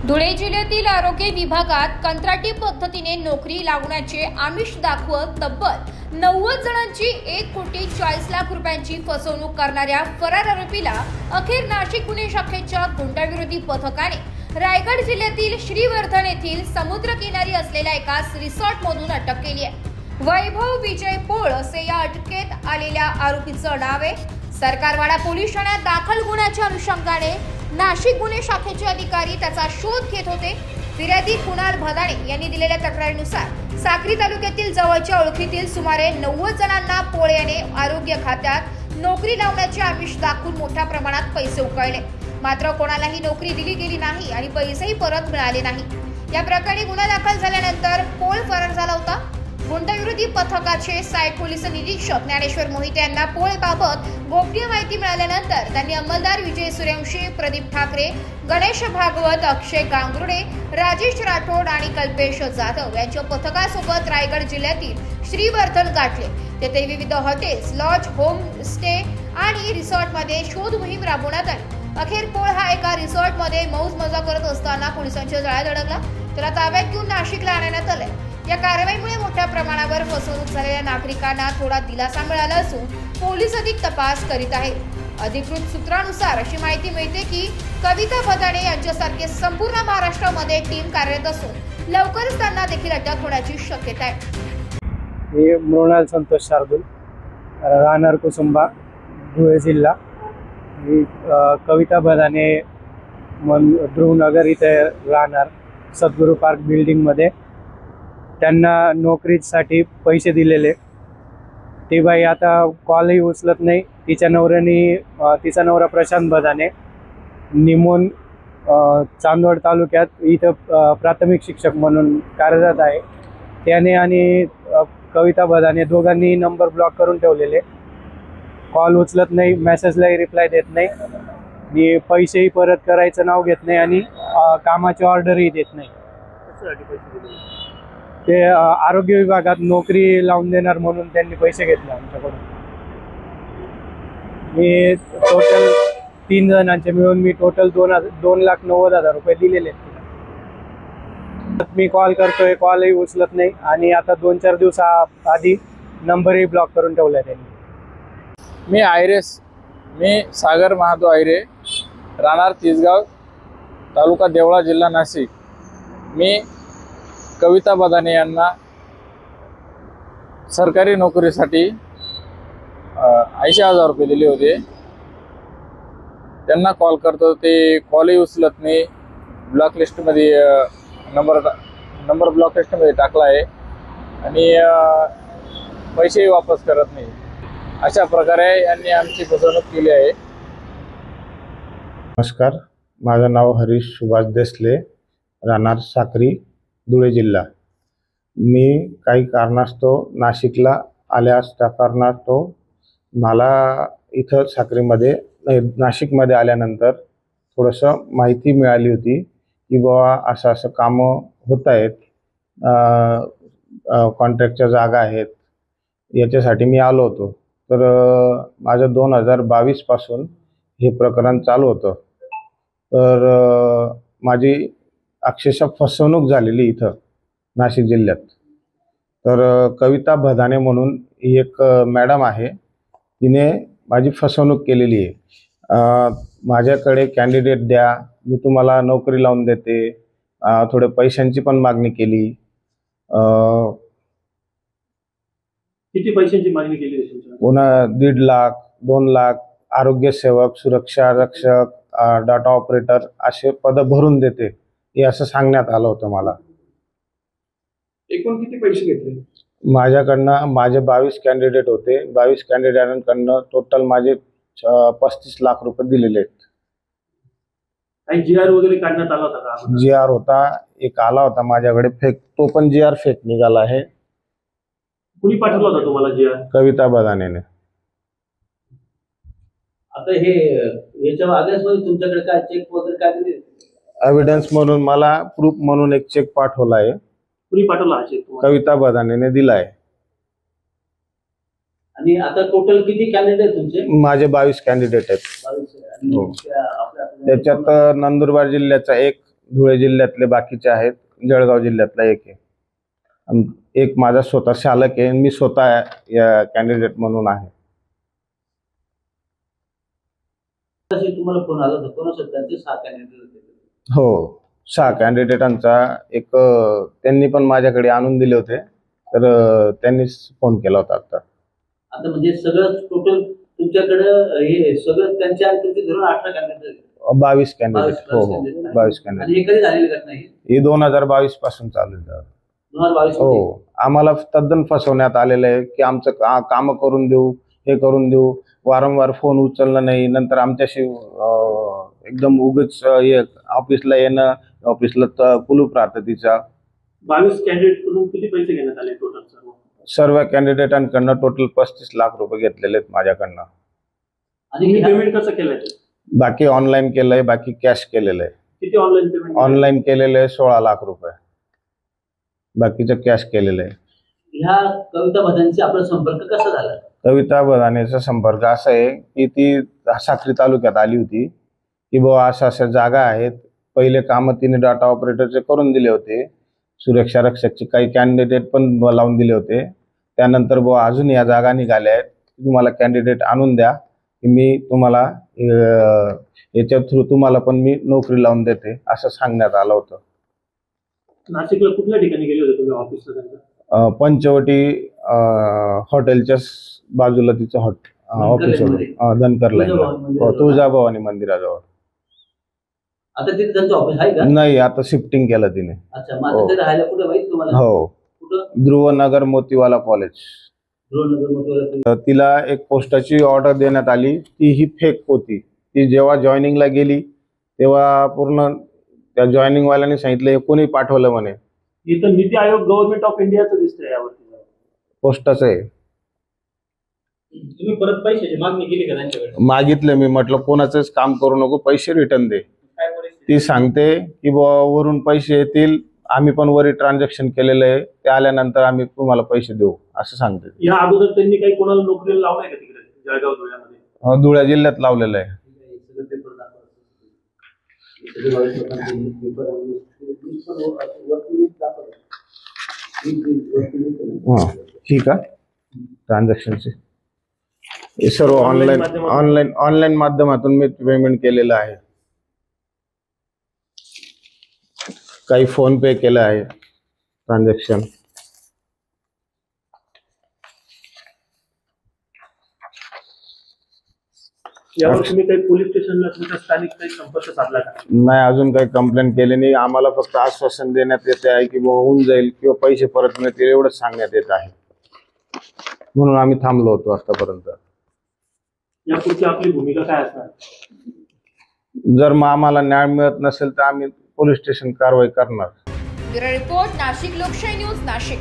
धुळे जिल्ह्यातील आरोग्य विभागात कंत्राटी पद्धतीने नोकरी लागण्याचे आमिष दाखवत तब्बल 90 जणांची 1,40,00,000 रुपयांची फसवणूक करणाऱ्या फरार आरोपीला अखेर नाशिक गुन्हे शाखेच्या गुंडाविरोधी पथकाने रायगड जिल्ह्यातील श्रीवर्धन येथील समुद्रकिनारी असलेल्या एका रिसॉर्टमधून अटक केली आहे। वैभव विजय पोळ असे या अटकेत आलेल्या आरोपीचं नाव आहे। सरकारवाडा पोलीस ठाण्यात दाखल गुन्ह्याच्या अनुषंगाने नाशिक गुन्हे शाखेचे अधिकारी त्याचा शोध घेत होते। फिर्यादी कुणाल भदाणे यांनी दिलेल्या तक्रारीनुसार साक्री तालुक्यातील जवळच्या ओळखीतील सुमारे 90 जणांना पोळ याने आरोग्य खात्यात नोकरी लावण्याचे आमिष दाखवून मोठ्या प्रमाणात पैसे उकळले, मात्र कोणालाही नोकरी दिली गेली नाही आणि पैसेही परत मिळाले नाही। या प्रकरणी गुन्हा दाखल झाल्यानंतर पोळ फरार झाला होता। गुंडाविरोधी पथकाचे सहाय्यक पोलीस निरीक्षक ज्ञानेश्वर मोहिते यांना पोळबाबत गोपनीय माहिती मिळाल्यानंतर त्यांनी अंमलदार विजय सूर्यवंशी, प्रदीप ठाकरे, गणेश भागवत, अक्षय गांगुर्डे, राजेश राठोड आणि कल्पेश जाधव यांच्या पथकासोबत रायगड जिल्ह्यातील श्रीवर्धन गाठले। तेथे विविध हॉटेल्स, लॉज, होम स्टे आणि रिसॉर्टमध्ये शोध मोहीम राबवण्यात आली। अखेर पोळ हा एका रिसॉर्टमध्ये मौज मजा करत असताना पोलिसांच्या जाळ्यात अडकला। त्याला ताब्यात घेऊन नाशिकला आणण्यात आले। या कारवाईमुळे मोठ्या प्रमाणावर फसवणूक झालेल्या नागरिकांना थोडा दिलासा मिळाला असून पोलीस अधिक तपास करीत आहेत। अधिकृत सूत्रानुसार अशी माहिती मिळते की कविता भदाणे यांच्यासारखे संपूर्ण महाराष्ट्रामध्ये टीम कार्यरत असून लवकरच त्यांना देखील अटक होण्याची शक्यता आहे। मी मृणाल संतोष शार्दूल, राहणार कुसुंबा, धुळे जिल्हा। कविता भदाणे ध्रुवनगर इथे राहणार, सद्गुरू पार्क बिल्डिंगमध्ये त्यांना नोकरीसाठी पैसे दिलेले। ती बाई आता कॉलही उचलत नाही। तिच्या तिचा नवरा प्रशांत भदाणे निमोन चांदवड तालुक्यात इथं प्राथमिक शिक्षक म्हणून कार्यरत आहे। त्याने आणि कविता भदाणे दोघांनी नंबर ब्लॉक करून ठेवलेले। कॉल उचलत नाही, मेसेजलाही रिप्लाय देत नाही आणि पैसेही परत करायचं नाव घेत नाही आणि कामाची ऑर्डरही देत नाही। ते आरोग्य विभागात नोकरी लावून देणार म्हणून त्यांनी पैसे घेतले आमच्याकडून। मी टोटल 3 जणांचे मिळून मी टोटल 2,90,000 रुपये दिलेले आहेत। मी कॉल करतोय, कॉलही उचलत नाही आणि आता 2-4 दिवसाआधी नंबरही ब्लॉक करून ठेवला त्यांनी। मी सागर महादेव आयरे, राहणार तिसगाव, तालुका देवळा, जिल्हा नाशिक। मी कविता भदाणे यांना सरकारी नोकरीसाठी 80,000 रुपये दिले होते। त्यांना कॉल करतो, ते कॉलही उचलत नाही। ब्लॉक लिस्टमध्ये नंबर ब्लॉक लिस्टमध्ये टाकला आहे आणि पैसेही वापस करत नाही। अशा प्रकारे यांनी आमची फसवणूक केली आहे। नमस्कार, माझं नाव हरीश सुभाष देसले, राहणार साक्री, धुळे जिल्हा। मी काही कारणास्तव नाशिकला आल्यास त्या कारणास्तव मला इथं साक्रीमध्ये नाशिकमध्ये आल्यानंतर थोडंसं माहिती मिळाली होती की बाबा असं कामं होत आहेत, कॉन्ट्रॅक्टच्या जागा आहेत, याच्यासाठी मी आलो होतो। तर माझं 2022 पासून हे प्रकरण चालू होतं। तर माझी अक्षरशः फसवणूक झालेली इथं नाशिक जिल्ह्यात। तर कविता भदाणे म्हणून एक मॅडम आहे, तिने माझी फसवणूक केलेली आहे। माझ्याकडे कॅन्डिडेट द्या, मी तुम्हाला नोकरी लावून देते, थोडे पैशांची पण मागणी केली। किती पैशांची मागणी केली? पुन्हा 1.5 लाख, 2 लाख, आरोग्य सेवक, सुरक्षा रक्षक, डाटा ऑपरेटर असे पद भरून देते, हे असं सांगण्यात आलं होतं मला। एकूण किती पैसे घेतले? माझे 22 कॅन्डिडेट होते। 22 कॅन्डिडेटांकडनं टोटल माझे 35 लाख रुपये दिलेले आहेत। काही GR वगैरे काढण्यात आला होता का? GR होता, एक आला होता माझ्याकडे फेक, तो पण GR फेक निघाला आहे। कुणी पाठवला होता तुम्हाला GR? कविता भदाणेने। आता हे याच्या आदेशमध्ये तुमच्याकडे काय चेक वगैरे काय दिले? एव्हिडन्स म्हणून मला प्रूफ म्हणून एक चेक पाठवला आहे। कुणी पाठवला हा चेक? कविता भदाणेने दिला आहे। आणि आता टोटल किती कॅन्डिडेट तुमचे? माझे 22 कॅन्डिडेट आहेत। 22 त्याच्यात नंदुरबार जिल्ह्याचा एक, धुळे जिल्ह्यातले बाकीचे आहेत, जळगाव जिल्ह्यातला एक आहे, एक माझा स्वतः चालक आहे, मी स्वतः या कॅन्डिडेट म्हणून आहे. तुम्हाला फोन आला होता कोणाचं? त्यांचे 6 कॅन्डिडेट होते. हो, 6 कॅन्डिडेटांचा एक त्यांनी पण माझ्याकडे आणून दिले होते, तर त्यांनीच फोन केला होता आता म्हणजे सगळं टोटल तुमच्याकडं हे सगळं त्यांच्या आणि तुमचे धरून 18 कॅन्डिडेट 22 कॅन्डिडेट. हो हो, 22 कॅन्डिडेट. आणि हे कधी झालेली घटना ही 2022 पासून चालू आहे. 2022 हो, आम्हाला तद्दन फसवण्यात आलेलं आहे की आमचं काम करून देऊ, हे करून देऊ, वारंवार फोन उचलणं नाही, नंतर आमच्याशी एकदम उगच ऑफिसला येणं, ऑफिसला कुलूप राहतं तिचा. 22 कॅन्डिडेट कडून किती पैसे घेण्यात आले टोटल? सर्व कॅन्डिडेटांकडनं टोटल 35 लाख रुपये घेतलेले आहेत माझ्याकडनं. आणि पेमेंट कसं केलंय? बाकी ऑनलाईन केलंय, बाकी कॅश केलेलं आहे. किती ऑनलाईन पेमेंट? ऑनलाईन केलेलं आहे 16 लाख रुपये, बाकीचं कॅश केलेलं आहे. ह्या कविता बधांशी आपला संपर्क कसा झाला? कविता बधानेचा संपर्क असा आहे की ती साक्री तालुक्यात आली होती की बुवा अशा जागा आहेत, पहिले कामं तिने डाटा ऑपरेटरचे करून दिले होते, सुरक्षा रक्षकचे काही कॅन्डिडेट पण लावून दिले होते. त्यानंतर बुवा अजून या जागा निघाल्या आहेत, तुम्हाला कॅन्डिडेट आणून द्या की मी तुम्हाला याच्या थ्रू तुम्हाला पण मी नोकरी लावून देते, असं सांगण्यात आलं होतं. नाशिकला कुठल्या ठिकाणी गेले होते तुम्ही ऑफिसला त्यांच्या? पंचवटी हॉटेलच्या बाजूला तिचं ऑफिस होतं, धनकर लाईनला, तुळजाभवानी मंदिराजवळ. आता तिथे त्यांचं ऑफिस आहे का? नाही, आता शिफ्टिंग केलं तिने. अच्छा, मग आता ते राहायला कुठे माहिती तुम्हाला? हो, कुठं? ध्रुवनगर मोतीवाला कॉलेज. ध्रुवनगर मोतीवाला. तिला एक पोस्टाची ऑर्डर देण्यात आली, ती ही फेक होती. ती जेव्हा जॉईनिंगला गेली तेव्हा पूर्ण त्या जॉईनिंग वाल्याने सांगितलं कोणी पाठवलं म्हणे. इथं नीती आयोग गव्हर्नमेंट ऑफ इंडियाचं दिसतंय यावरती. पोस्टाचं आहे. तुम्ही परत पैशाची मागणी केली का त्यांच्याकडे? मागितलं मी, म्हटलं कोणाचंच काम करू नको, पैसे रिटर्न दे. ती सांगते की बुवा वरून पैसे येतील, आम्ही पण वरी ट्रान्झॅक्शन केलेलं आहे, ते आल्यानंतर आम्ही तुम्हाला पैसे देऊ, असं सांगते. या अगोदर त्यांनी काही कोणाला नोकरीला लावलंय का तिकडे जळगाव धुळ्यामध्ये? धुळे जिल्ह्यात लावलेलं आहे. ठीक आहे, ट्रान्झॅक्शनचे हे सर्व ऑनलाईन माध्यमातून मी पेमेंट केलेलं आहे. काही फोन पे केलं आहे ट्रान्झॅक्शन. यावर तुम्ही काही पोलीस स्टेशनला तुमच्या स्थानिक काही संपर्क साधला का? नाही, अजून काही कंप्लेंट केली नाही. आम्हाला फक्त आश्वासन देण्यात येते आहे की होऊन जाईल किंवा पैसे परत मिळतील, एवढंच सांगण्यात येत आहे. म्हणून आम्ही थांबलो होतो आतापर्यंत. यापुढची आपली भूमिका काय असणार? जर मग आम्हाला न्याय मिळत नसेल तर आम्ही पोलीस स्टेशन कारवाई करणार. ब्युरो रिपोर्ट, नाशिक लोकशाही न्यूज, नाशिक.